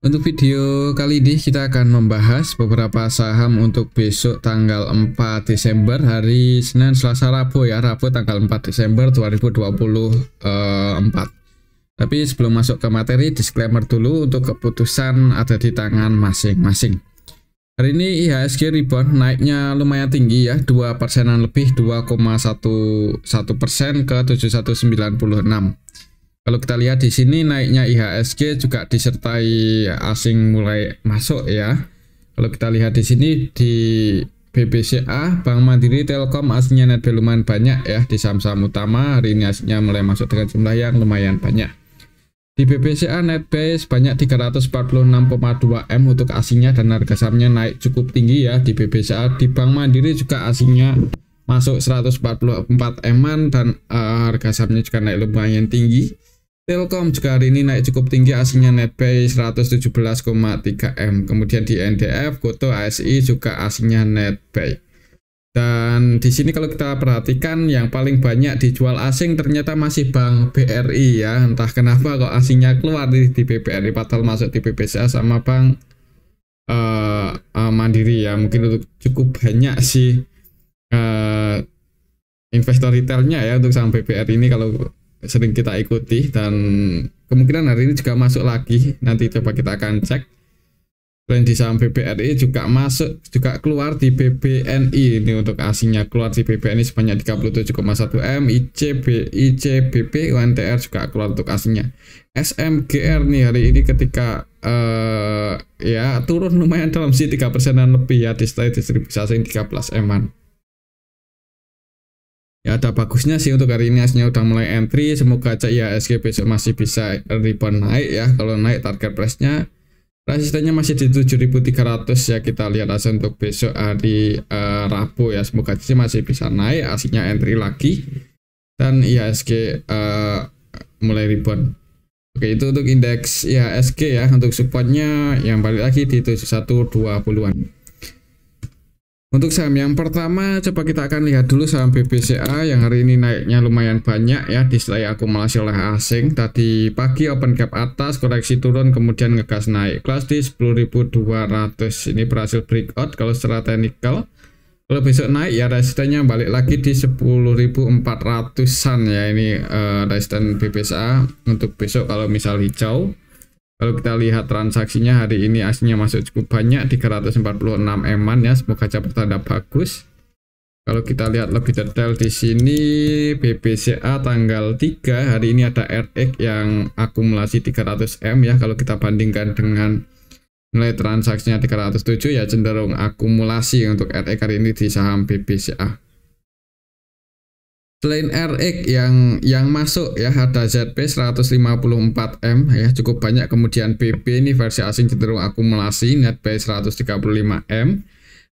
Untuk video kali ini kita akan membahas beberapa saham untuk besok tanggal 4 Desember hari Senin, Selasa, Rabu ya. Rabu tanggal 4 Desember 2024. Tapi sebelum masuk ke materi, disclaimer dulu untuk keputusan ada di tangan masing-masing. Hari ini IHSG rebound naiknya lumayan tinggi ya, 2%-an lebih, 2,11% ke 7196. Kalau kita lihat di sini naiknya IHSG juga disertai asing mulai masuk ya. Kalau kita lihat di sini di BBCA, Bank Mandiri, Telkom aslinya net buy lumayan banyak ya di saham-saham utama. Hari ini aslinya mulai masuk dengan jumlah yang lumayan banyak. Di BBCA net buy sebanyak 346,2 M untuk asingnya dan harga sahamnya naik cukup tinggi ya di BBCA. Di Bank Mandiri juga asingnya masuk 144 M-an dan harga sahamnya juga naik lumayan tinggi. Telkom juga hari ini naik cukup tinggi, aslinya net buy 117,3 M. Kemudian di NDF, Gotoh, ASI juga aslinya net buy. Dan di sini kalau kita perhatikan yang paling banyak dijual asing ternyata masih Bank BRI ya. Entah kenapa kok asingnya keluar di BRI padahal masuk di BBCA sama Bank Mandiri ya. Mungkin untuk cukup banyak sih investor retailnya ya untuk saham BBRI ini kalau sering kita ikuti, dan kemungkinan hari ini juga masuk lagi, nanti coba kita akan cek. Selain di saham BBRI juga masuk, juga keluar di BBNI ini untuk asingnya keluar di BBNI sebanyak 37,1 M. ICBP UNTR juga keluar untuk asingnya. SMGR nih hari ini ketika ya turun lumayan dalam sih 3%-an lebih ya, disertai distribusi asing 13 M-an. Ya ada bagusnya sih untuk hari ini, aslinya udah mulai entry. Semoga aja IHSG besok masih bisa rebound naik ya. Kalau naik target price-nya, resistennya masih di 7.300 ya. Kita lihat aja untuk besok hari Rabu ya. Semoga aja masih bisa naik, aslinya entry lagi dan IHSG mulai rebound. Oke, itu untuk indeks IHSG ya. Untuk supportnya yang balik lagi di 7120-an. Untuk saham yang pertama, coba kita akan lihat dulu saham BBCA yang hari ini naiknya lumayan banyak ya, disertai akumulasi oleh asing. Tadi pagi open gap atas, koreksi turun, kemudian ngegas naik. Kelas di 10.200, ini berhasil breakout kalau secara teknikal. Kalau besok naik ya resistennya balik lagi di 10.400-an ya, ini resisten BBCA untuk besok kalau misal hijau. Kalau kita lihat transaksinya hari ini aslinya masuk cukup banyak, 346 M-an ya, semoga aja pertanda bagus. Kalau kita lihat lebih detail di sini BBCA tanggal 3 hari ini ada RX yang akumulasi 300 M ya. Kalau kita bandingkan dengan nilai transaksinya 307 ya cenderung akumulasi untuk RX hari ini di saham BBCA. Selain RX yang masuk ya ada ZP 154 M ya, cukup banyak. Kemudian BB ini versi asing cenderung akumulasi, net buy 135 M.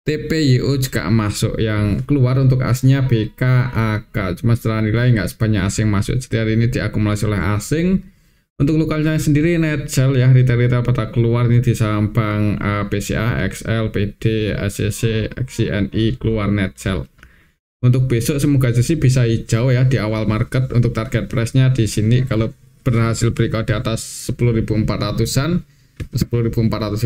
TPYO juga masuk, yang keluar untuk aslinya BKAK, cuma setelah nilai nggak sebanyak asing masuk, jadi hari ini diakumulasi oleh asing. Untuk lokalnya sendiri net sell ya, retail pada keluar ini di saham Bank BCA, XL, PD, ACC, XCNI keluar net sell. Untuk besok semoga aja sih bisa hijau ya di awal market. Untuk target price-nya di sini kalau berhasil breakout di atas 10.400-an, 10.450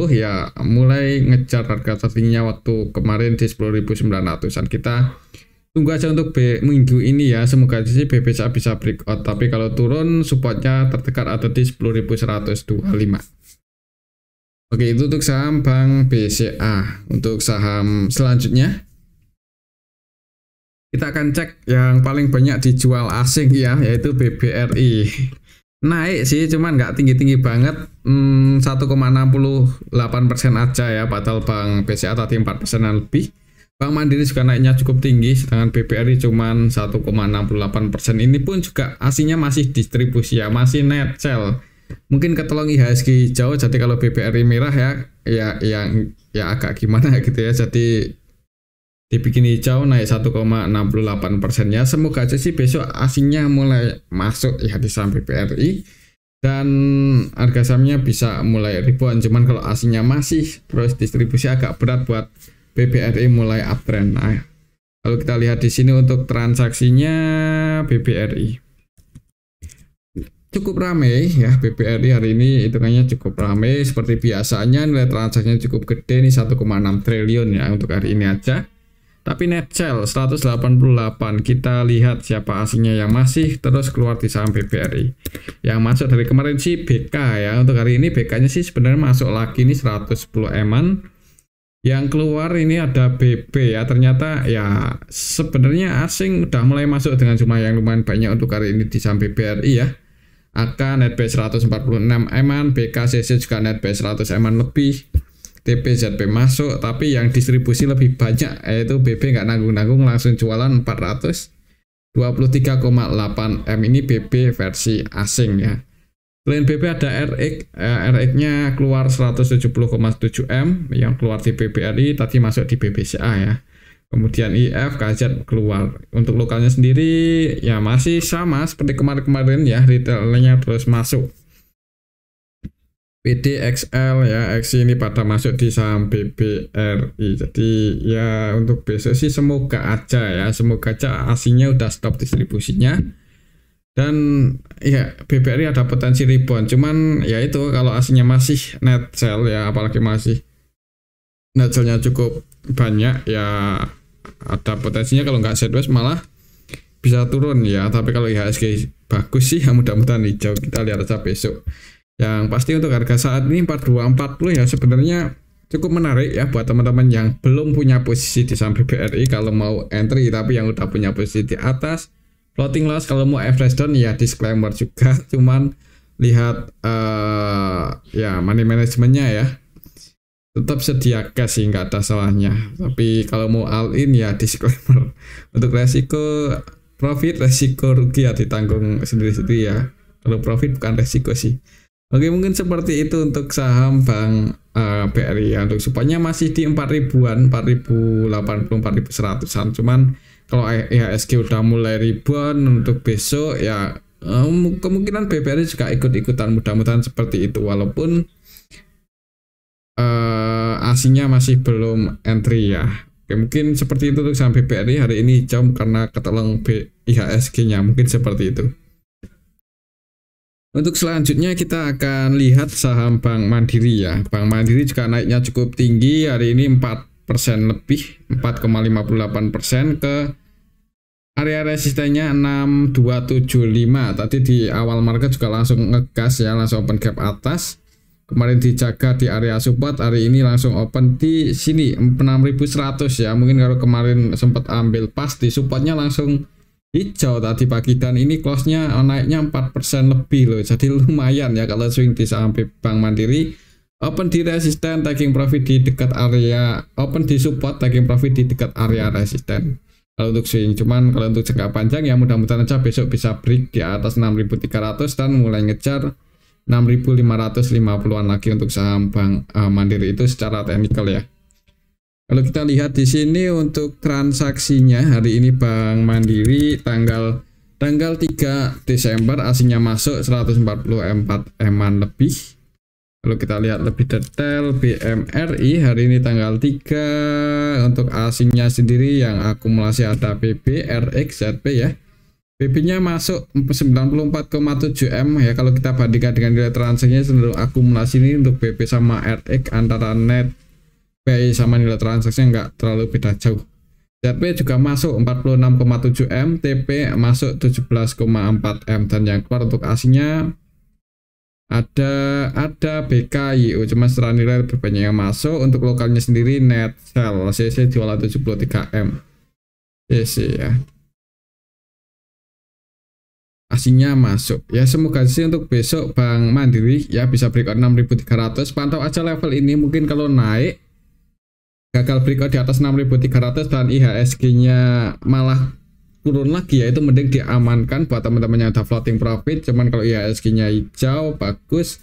ya mulai ngejar harga tertingginya waktu kemarin di 10.900-an. Kita tunggu aja untuk minggu ini ya, semoga aja sih BBCA bisa breakout, tapi kalau turun supportnya terdekat ada di 10.125. Oke, itu untuk saham Bank BCA. Untuk saham selanjutnya kita akan cek yang paling banyak dijual asing ya, yaitu BBRI. Naik sih, cuman nggak tinggi-tinggi banget, 1,68% aja ya, padahal Bank BCA tadi 4%-an lebih. Bank Mandiri juga naiknya cukup tinggi, sedangkan BBRI cuman 1,68%. Ini pun juga aslinya masih distribusi ya, masih net sell. Mungkin ketolong IHSG hijau, jadi kalau BBRI merah ya agak gimana gitu ya, jadi dibikin hijau naik 1,68% ya. Semoga aja sih besok asingnya mulai masuk ya di saham BBRI dan harga sahamnya bisa mulai rebound. Cuman kalau asingnya masih terus distribusi agak berat buat BBRI mulai uptrend. Nah, kalau kita lihat di sini untuk transaksinya BBRI cukup ramai ya. BBRI hari ini hitungannya cukup ramai seperti biasanya, nilai transaksinya cukup gede nih, 1,6 triliun ya untuk hari ini aja. Tapi net sell 188, kita lihat siapa asingnya yang masih terus keluar di saham BBRI. Yang masuk dari kemarin sih BK ya. Untuk hari ini BK-nya sih sebenarnya masuk lagi nih 110 eman. Yang keluar ini ada BB ya. Ternyata ya sebenarnya asing udah mulai masuk dengan jumlah yang lumayan banyak untuk hari ini di saham BBRI ya. AK net buy 146 eman, BKCC juga net buy 100 eman lebih. TPZP masuk, tapi yang distribusi lebih banyak, yaitu BB nggak nanggung-nanggung langsung jualan 423,8 M. Ini BB versi asing ya. Selain BB ada RX, RX-nya keluar 170,7 M yang keluar di BBRI, tadi masuk di BBCA ya. Kemudian IF, KZ keluar. Untuk lokalnya sendiri ya masih sama seperti kemarin-kemarin ya, retailnya terus masuk. PD, XL ya, XC ini pada masuk di saham BBRI. Jadi ya untuk besok sih semoga aja ya, semoga aja asingnya udah stop distribusinya. Dan ya BBRI ada potensi rebound. Cuman ya itu kalau asingnya masih net sell ya, apalagi masih net sellnya cukup banyak ya, ada potensinya kalau nggak sideways malah bisa turun ya. Tapi kalau IHSG bagus sih ya, mudah-mudahan hijau. Kita lihat aja besok. Yang pasti untuk harga saat ini 4240 ya sebenarnya cukup menarik ya buat teman-teman yang belum punya posisi di saham BBRI kalau mau entry, tapi yang udah punya posisi di atas floating loss. Kalau mau average down ya disclaimer juga, cuman lihat ya money managementnya ya, tetap sedia cash sih, nggak ada salahnya. Tapi kalau mau all in ya disclaimer, untuk resiko profit, resiko rugi ya ditanggung sendiri-sendiri ya. Kalau profit bukan resiko sih. Oke, mungkin seperti itu untuk saham Bank BRI ya. Untuk supaya masih di 4.000-an, 4.080, 4.100-an. Cuman kalau IHSG udah mulai rebound untuk besok ya, kemungkinan BBRI juga ikut-ikutan, mudah-mudahan seperti itu. Walaupun asingnya masih belum entry ya. Oke, mungkin seperti itu untuk saham BBRI hari ini hijau karena ketolong IHSG-nya, mungkin seperti itu. Untuk selanjutnya kita akan lihat saham Bank Mandiri ya. Bank Mandiri juga naiknya cukup tinggi hari ini 4% lebih, 4,58% ke area resistennya 6275. Tadi di awal market juga langsung ngegas ya, langsung open gap atas. Kemarin dijaga di area support, hari ini langsung open di sini 6100 ya. Mungkin kalau kemarin sempat ambil pas di supportnya langsung hijau tadi pagi, dan ini close-nya naiknya 4% lebih loh. Jadi lumayan ya kalau swing di saham Bank Mandiri. Open di resisten, taking profit di dekat area, open di support, taking profit di dekat area resisten. Kalau untuk swing, cuman kalau untuk jangka panjang ya mudah-mudahan aja besok bisa break di atas 6.300 dan mulai ngejar 6.550-an lagi untuk saham Bank Mandiri itu secara teknikal ya. Kalau kita lihat di sini untuk transaksinya hari ini Bank Mandiri tanggal 3 Desember asingnya masuk 144 eman lebih. Kalau kita lihat lebih detail BMRI hari ini tanggal 3 untuk asingnya sendiri yang akumulasi ada BB, RX, ZP ya. BB-nya masuk 94,7 M ya. Kalau kita bandingkan dengan nilai transaksinya cenderung akumulasi ini untuk BB sama RX antara net buy sama nilai transaksinya nggak terlalu beda jauh. ZP juga masuk 46,7 M, TP masuk 17,4 M, dan yang keluar untuk asingnya ada BKIU, cuma secara nilai lebih banyak yang masuk. Untuk lokalnya sendiri net sell CC jualan 73 M CC ya. Asingnya masuk ya. Semoga sih untuk besok Bank Mandiri ya bisa breakout 6.300. Pantau aja level ini, mungkin kalau naik gagal breakout di atas 6.300 dan IHSG-nya malah turun lagi ya, itu mending diamankan buat teman-teman yang ada floating profit. Cuman kalau IHSG-nya hijau bagus,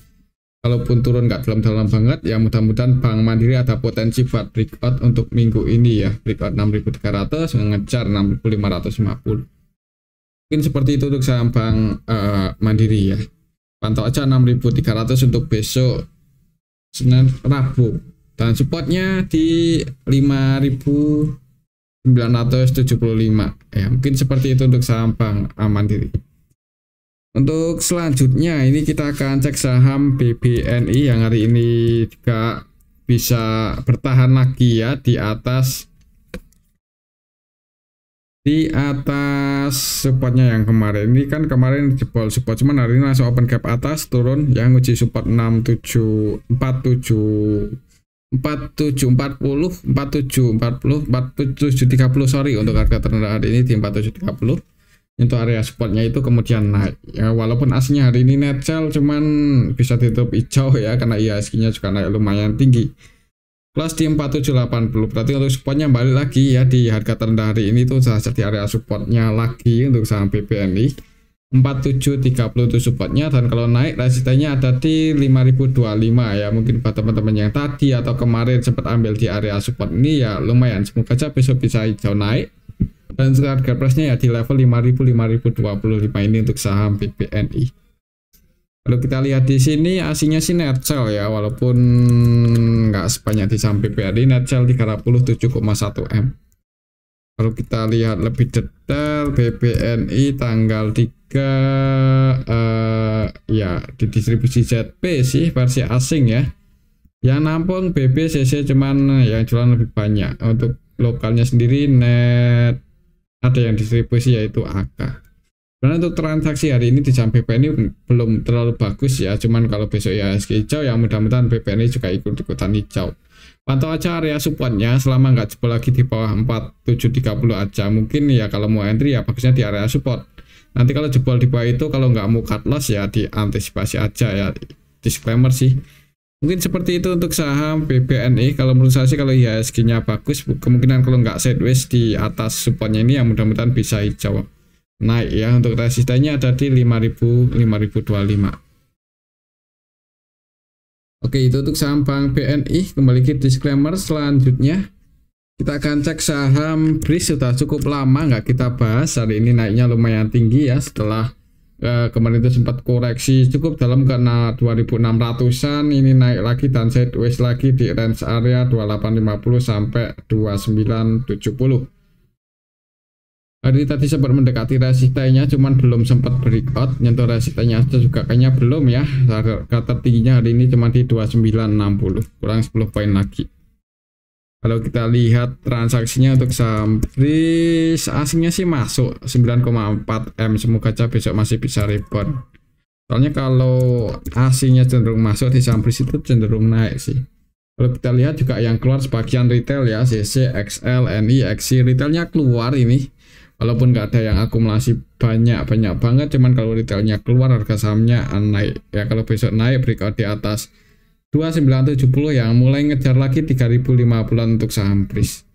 kalaupun turun nggak dalam-dalam banget ya, mudah-mudahan Bank Mandiri ada potensi buat breakout untuk minggu ini ya, breakout 6.300 mengejar 6.550. Mungkin seperti itu untuk saham Bank Mandiri ya. Pantau aja 6.300 untuk besok Senin Rabu. Dan supportnya di 5.975 ya. Mungkin seperti itu untuk saham Bank Mandiri. Untuk selanjutnya ini kita akan cek saham BBNI yang hari ini juga bisa bertahan lagi ya di atas supportnya yang kemarin. Ini kan kemarin jebol support, cuman hari ini langsung open gap atas turun yang uji support 67 47 47 40 47 40 47 30 sorry, untuk harga terendah hari ini di 4730. Untuk area supportnya itu kemudian naik ya, walaupun aslinya hari ini net sell cuman bisa ditutup hijau ya karena IHSG nya juga naik lumayan tinggi, plus di 4780. berarti untuk supportnya balik lagi ya di harga terendah hari ini tuh salah satu area supportnya lagi untuk saham BBNI 4730 itu supportnya, dan kalau naik resistennya ada di 5025 ya. Mungkin buat teman-teman yang tadi atau kemarin sempat ambil di area support ini ya lumayan, semoga aja besok bisa hijau naik. Dan harga price-nya ya di level 5000-5025 ini untuk saham BBNI. Kalau kita lihat di sini aslinya sih net sell ya, walaupun nggak sebanyak di saham BBNI, net sell 37,1 M. Kalau kita lihat lebih detail BBNI tanggal 3 ya di distribusi ZP sih versi asing ya. Yang nampung BBCC cuman yang jualan lebih banyak. Untuk lokalnya sendiri net ada yang distribusi yaitu AK. Karena untuk transaksi hari ini di saham BBNI belum terlalu bagus ya, cuman kalau besok IHSG hijau ya mudah-mudahan BBNI juga ikut-ikutan hijau. Pantau aja area supportnya selama nggak jebol lagi di bawah 4730 aja. Mungkin ya kalau mau entry ya bagusnya di area support. Nanti kalau jebol di bawah itu kalau nggak mau cut loss ya diantisipasi aja ya, disclaimer sih. Mungkin seperti itu untuk saham BBNI. Kalau menurut saya sih kalau IHSG-nya bagus, kemungkinan kalau nggak sideways di atas supportnya ini yang mudah-mudahan bisa hijau naik ya. Untuk resistennya ada di 5000-5025. Oke, itu untuk saham Bank BNI. Kembali ke disclaimer selanjutnya. Kita akan cek saham BRIS, sudah cukup lama nggak kita bahas. Hari ini naiknya lumayan tinggi ya setelah kemarin itu sempat koreksi cukup dalam karena 2600-an, ini naik lagi dan sideways lagi di range area 2850 sampai 2970. Hari ini tadi sempat mendekati resistennya cuman belum sempat breakout, nyentuh resistennya aja juga kayaknya belum ya. Harga tertingginya hari ini cuma di 2960, kurang 10 poin lagi. Kalau kita lihat transaksinya untuk saham BRIS asingnya sih masuk 9,4 M, semoga aja besok masih bisa rebound. Soalnya kalau asingnya cenderung masuk di saham BRIS itu cenderung naik sih. Kalau kita lihat juga yang keluar sebagian retail ya, CC, XL, NI, XC, retailnya keluar ini. Walaupun nggak ada yang akumulasi banyak banget, cuman kalau retailnya keluar harga sahamnya naik ya. Kalau besok naik breakout di atas 2970 yang mulai ngejar lagi 3050-an untuk saham BRIS.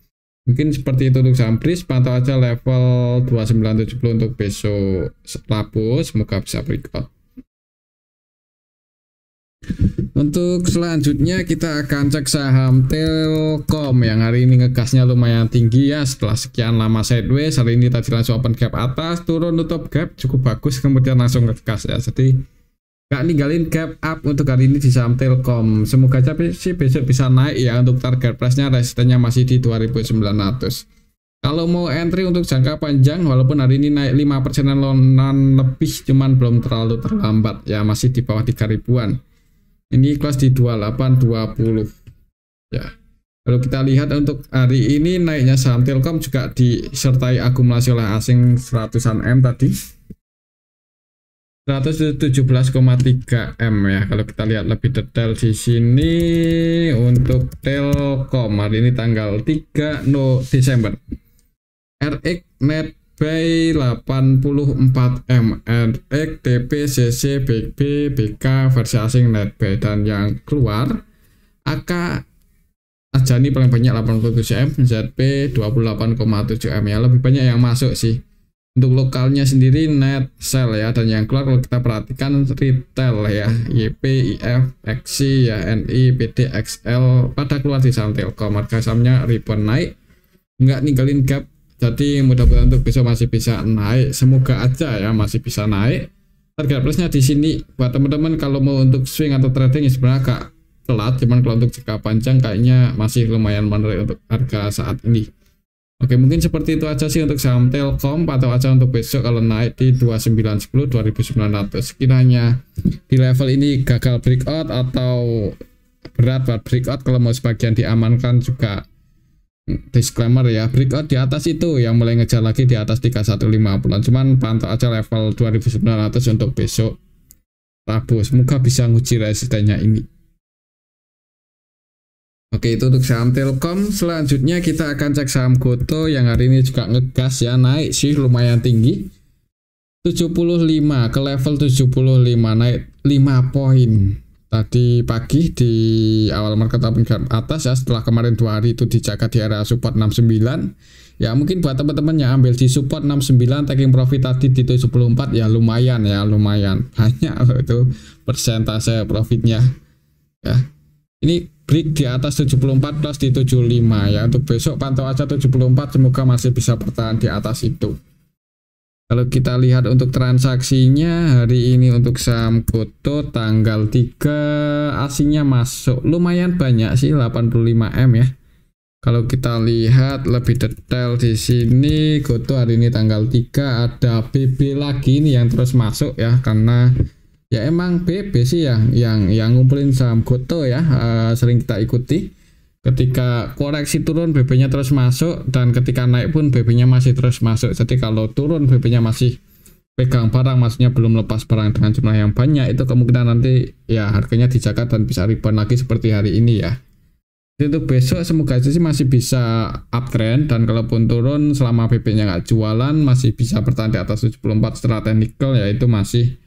Mungkin seperti itu untuk saham BRIS. Pantau aja level 2970 untuk besok Rabu, semoga bisa breakout. Untuk selanjutnya kita akan cek saham Telkom yang hari ini ngegasnya lumayan tinggi ya setelah sekian lama sideways. Hari ini tadi langsung open gap atas, turun tutup gap cukup bagus, kemudian langsung ngegas ya. Jadi gak ninggalin gap up untuk hari ini di saham Telkom. Semoga aja sih besok bisa naik ya. Untuk target price-nya resistennya masih di 2900. Kalau mau entry untuk jangka panjang, walaupun hari ini naik 5% lebih, cuman belum terlalu terlambat ya, masih di bawah 3000-an. Ini kelas di 2820 ya. Kalau kita lihat untuk hari ini naiknya saham Telkom juga disertai akumulasi oleh asing 100-an M tadi, 117,3 M ya. Kalau kita lihat lebih detail di sini untuk Telkom hari ini tanggal 3 Desember. RX net buy 84 M, RX TP CC BB BK versi asing net buy, dan yang keluar AK Ajani paling banyak 87 M, ZP 28,7 M ya. Lebih banyak yang masuk sih. Untuk lokalnya sendiri net sell ya, dan yang keluar kalau kita perhatikan retail ya, YP, IF, XC ya, NI, PD, XL pada keluar di saham Telkom. Harga sahamnya rebound naik, nggak ninggalin gap, jadi mudah-mudahan untuk besok masih bisa naik, semoga aja ya masih bisa naik. Target price-nya di sini buat teman-teman kalau mau untuk swing atau trading ya sebenarnya agak telat, cuman kalau untuk jangka panjang kayaknya masih lumayan menarik untuk harga saat ini. Oke, mungkin seperti itu aja sih untuk saham Telkom. Pantau aja untuk besok kalau naik di 2910 2900. Sekiranya di level ini gagal breakout atau berat buat breakout, kalau mau sebagian diamankan juga disclaimer ya, breakout di atas itu yang mulai ngejar lagi di atas 3150. Cuman pantau aja level 2900 untuk besok Rabu. Semoga bisa nguji resistennya ini. Oke, itu untuk saham Telkom. Selanjutnya kita akan cek saham Goto yang hari ini juga ngegas ya, naik sih lumayan tinggi. 75 ke level 75, naik 5 poin. Tadi pagi di awal market open atas ya, setelah kemarin 2 hari itu dijaga di area support 69. Ya mungkin buat teman-teman yang ambil di support 69, taking profit tadi di 74 ya lumayan banyak itu persentase profitnya ya. Ini break di atas 74 plus di 75 ya. Untuk besok pantau aja 74, semoga masih bisa bertahan di atas itu. Kalau kita lihat untuk transaksinya hari ini untuk saham Goto tanggal 3 asingnya masuk lumayan banyak sih, 85M ya. Kalau kita lihat lebih detail di sini, Goto hari ini tanggal 3 ada BB lagi nih yang terus masuk ya, karena ya emang BB sih yang ngumpulin saham Goto ya, sering kita ikuti. Ketika koreksi turun BB-nya terus masuk, dan ketika naik pun BB-nya masih terus masuk. Jadi kalau turun BB-nya masih pegang barang, maksudnya belum lepas barang dengan jumlah yang banyak, itu kemungkinan nanti ya harganya dijaga dan bisa rebound lagi seperti hari ini ya. Jadi untuk besok semoga aja sih masih bisa uptrend, dan kalaupun turun selama BB-nya nggak jualan masih bisa bertahan di atas 74 secara teknikal ya, itu masih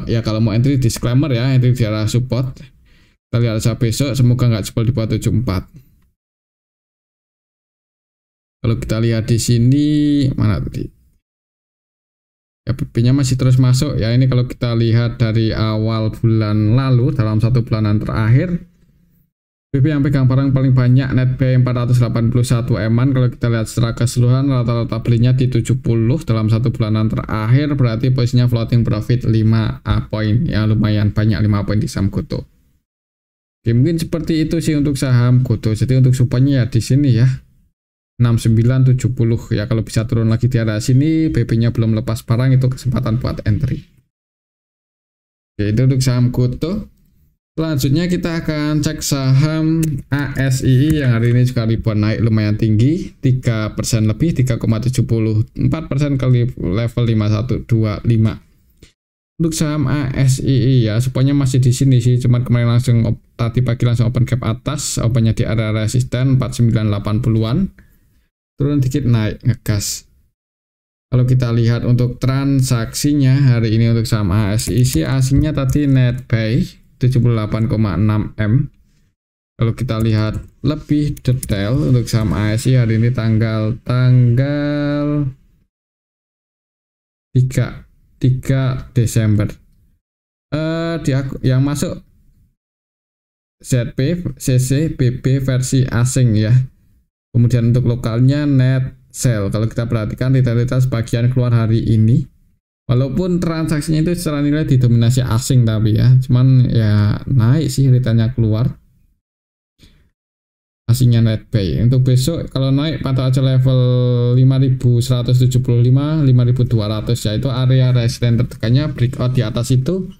ya kalau mau entry disclaimer ya, entry di area support. Kita lihat aja besok, semoga nggak jebol di bawah 74. Kalau kita lihat di sini mana tadi ya, BB-nya masih terus masuk ya. Ini kalau kita lihat dari awal bulan lalu, dalam 1 bulanan terakhir BB yang pegang barang paling banyak net buy 481 eman. Kalau kita lihat secara keseluruhan rata-rata belinya di 70 dalam 1 bulanan terakhir, berarti posisinya floating profit 5 poin ya, lumayan banyak 5 poin di saham Goto. Oke, mungkin seperti itu sih untuk saham Goto. Jadi untuk supportnya ya di sini ya 6970 ya, kalau bisa turun lagi di area sini, BB-nya belum lepas barang, itu kesempatan buat entry. Oke, itu untuk saham Goto. Selanjutnya kita akan cek saham ASII yang hari ini juga rebound naik lumayan tinggi, 3% lebih, 3,74% ke level 5125. Untuk saham ASII ya, supaya masih di sini sih, cuman kemarin tadi pagi langsung open gap atas, opennya di area resisten 4980-an, turun dikit naik ngegas. Kalau kita lihat untuk transaksinya hari ini untuk saham ASII sih, asingnya tadi net buy 78,6 M. Kalau kita lihat lebih detail untuk saham ASI hari ini tanggal 3 Desember. Yang masuk ZP, CC, BB versi asing ya. Kemudian untuk lokalnya net sell. Kalau kita perhatikan retail sebagian keluar hari ini. Walaupun transaksinya itu secara nilai didominasi asing tapi ya, cuman ya naik sih retailnya keluar. Asingnya net buy. Untuk besok kalau naik pantau aja level 5175, 5200 ya, itu area resisten tertekannya. Breakout di atas itu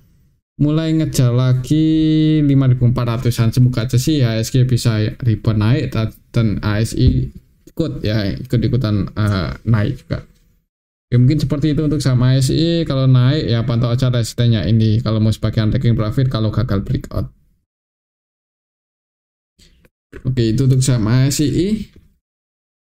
mulai ngejar lagi 5400-an. Semoga aja sih HSG bisa rebound naik, dan ASI ikut-ikutan naik juga. Ya, mungkin seperti itu untuk saham ASI. Kalau naik ya pantau aja resistennya ini kalau mau sebagian taking profit kalau gagal breakout. Oke, itu untuk saham ASI.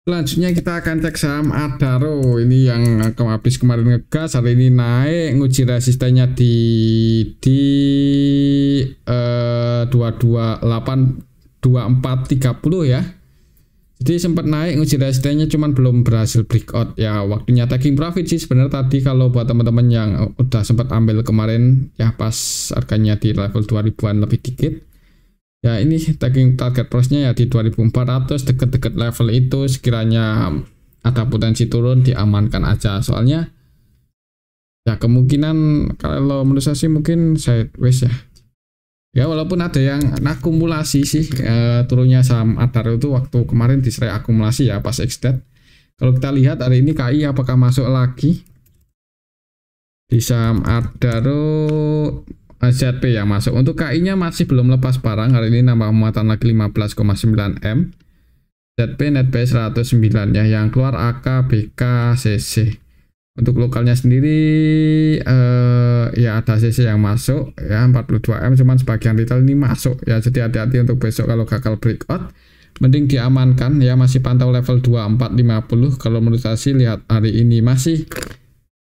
Selanjutnya kita akan cek saham Adaro. Ini yang habis kemarin ngegas, hari ini naik, nguji resistennya di 228 2430 ya. Jadi sempat naik nguji resistennya, cuman belum berhasil breakout ya. Waktunya taking profit sih sebenarnya tadi, kalau buat teman-teman yang udah sempat ambil kemarin ya pas harganya di level 2000-an lebih dikit. Ya ini taking target price-nya ya di 2400, deket-deket level itu. Sekiranya ada potensi turun diamankan aja, soalnya ya kemungkinan kalau menurut saya sih mungkin sideways ya. Ya walaupun ada yang akumulasi sih, turunnya saham Adaro itu waktu kemarin diserai akumulasi ya pas ex-date. Kalau kita lihat hari ini KI apakah masuk lagi di saham Adaro, ZP yang masuk. Untuk KI-nya masih belum lepas barang, hari ini nambah muatan lagi 15,9 M. ZP net buy 109 ya, yang keluar AK, BK, CC. Untuk lokalnya sendiri ya ada CC yang masuk ya 42 M, cuman sebagian retail ini masuk ya, jadi hati-hati untuk besok kalau gagal breakout mending diamankan ya, masih pantau level 2450. Kalau menurut saya sih lihat hari ini masih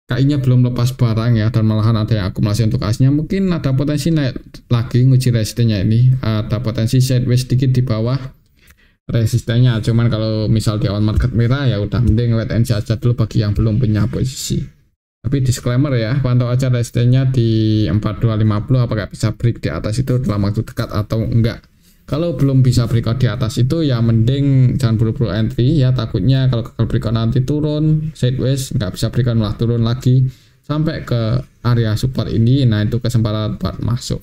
kayaknya belum lepas barang ya, dan malahan ada yang akumulasi untuk asnya, mungkin ada potensi naik lagi nguji resistennya ini, ada potensi sideways sedikit di bawah resistennya. Cuman kalau misal di awal market merah ya udah mending wait and see aja dulu bagi yang belum punya posisi. Tapi disclaimer ya, pantau aja resistennya di 4250, apakah bisa break di atas itu dalam waktu dekat atau enggak. Kalau belum bisa breakout di atas itu ya mending jangan buru-buru entry ya, takutnya kalau gagal breakout nanti turun sideways, nggak bisa breakout malah turun lagi sampai ke area support ini, nah itu kesempatan buat masuk.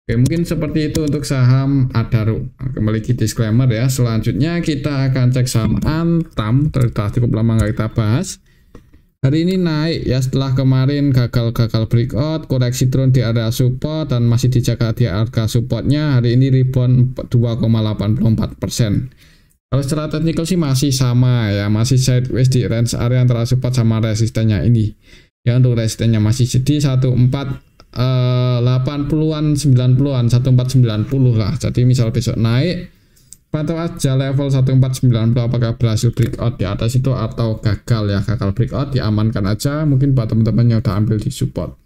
Oke, mungkin seperti itu untuk saham Adaro. Kembali ke disclaimer ya. Selanjutnya kita akan cek saham Antam. Sudah cukup lama nggak kita bahas. Hari ini naik ya setelah kemarin gagal breakout, koreksi turun di area support dan masih dijaga di harga supportnya. Hari ini rebound 2,84%. Kalau secara teknikal sih masih sama ya, masih sideways di range area antara support sama resistennya ini. Ya untuk resistennya masih di 80-an 90-an 1490 lah. Jadi misal besok naik, pantau aja level 1490 apakah berhasil breakout di atas itu atau gagal ya. Gagal breakout diamankan aja, mungkin buat teman-teman yang udah ambil di support.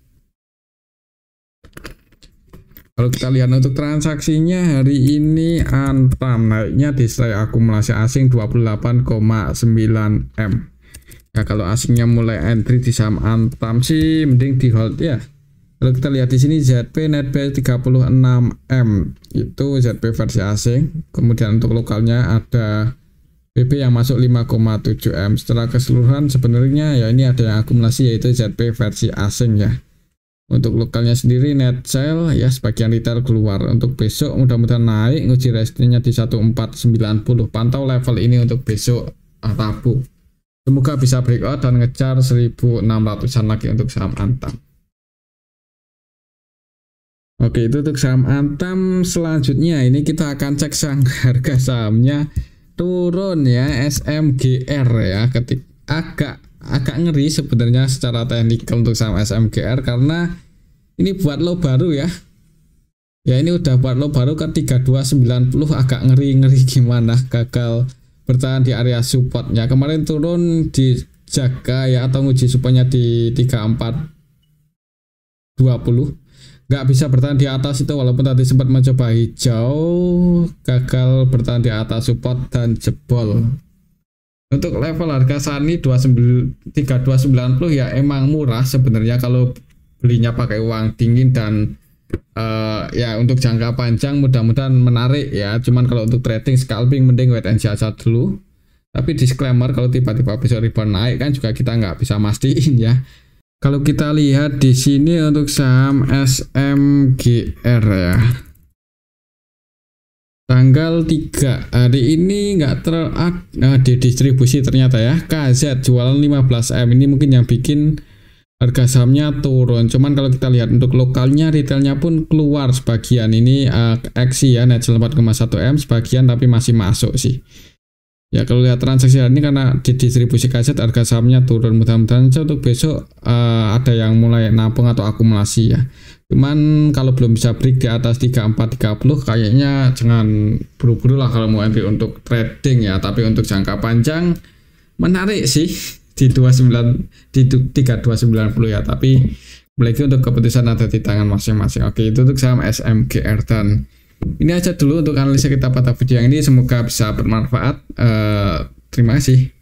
Kalau kita lihat untuk transaksinya hari ini Antam naiknya diserai akumulasi asing 28,9 M. Ya kalau asingnya mulai entry di saham Antam sih mending di hold ya. Kalau kita lihat di sini ZP net buy 36 M itu ZP versi asing. Kemudian untuk lokalnya ada BP yang masuk 5,7 M. Secara keseluruhan sebenarnya ya ini ada yang akumulasi yaitu ZP versi asing ya. Untuk lokalnya sendiri net sell ya sebagian retail keluar. Untuk besok mudah-mudahan naik, nguji resistennya di 1490. Pantau level ini untuk besok Rabu. Semoga bisa breakout dan ngejar 1600-an lagi untuk saham Antam. Oke, itu untuk saham Antam. Selanjutnya ini kita akan cek harga sahamnya turun ya, SMGR ya. Agak ngeri sebenarnya secara teknikal untuk saham SMGR karena ini buat low baru ya. Ya ini udah buat low baru ke 3290, agak ngeri gimana gagal bertahan di area supportnya. Kemarin turun dijaga ya atau nguji supportnya di 3420. Nggak bisa bertahan di atas itu walaupun tadi sempat mencoba hijau, gagal bertahan di atas support dan jebol. Untuk level harga saat ini 3290 ya emang murah sebenarnya kalau belinya pakai uang dingin dan ya untuk jangka panjang mudah-mudahan menarik ya. Cuman kalau untuk trading scalping mending wait and see aja dulu. Tapi disclaimer kalau tiba-tiba besok rebound naik kan juga kita nggak bisa mastiin ya. Kalau kita lihat di sini untuk saham SMGR ya, tanggal 3 hari ini nggak didistribusi ternyata ya. KZ jualan 15 M, ini mungkin yang bikin harga sahamnya turun. Cuman kalau kita lihat untuk lokalnya retailnya pun keluar sebagian ini XI ya net 4,1 M sebagian tapi masih masuk sih. Ya kalau lihat transaksi hari ini karena didistribusi KZ harga sahamnya turun, mudah-mudahan untuk besok ada yang mulai nampung atau akumulasi ya. Cuman kalau belum bisa break di atas 3430 kayaknya jangan buru-buru lah kalau mau entry untuk trading ya. Tapi untuk jangka panjang menarik sih di 3290 ya. Tapi lagi untuk keputusan ada di tangan masing-masing. Oke, itu untuk saham SMGR dan ini aja dulu untuk analisa kita pada video yang ini, semoga bisa bermanfaat. Terima kasih.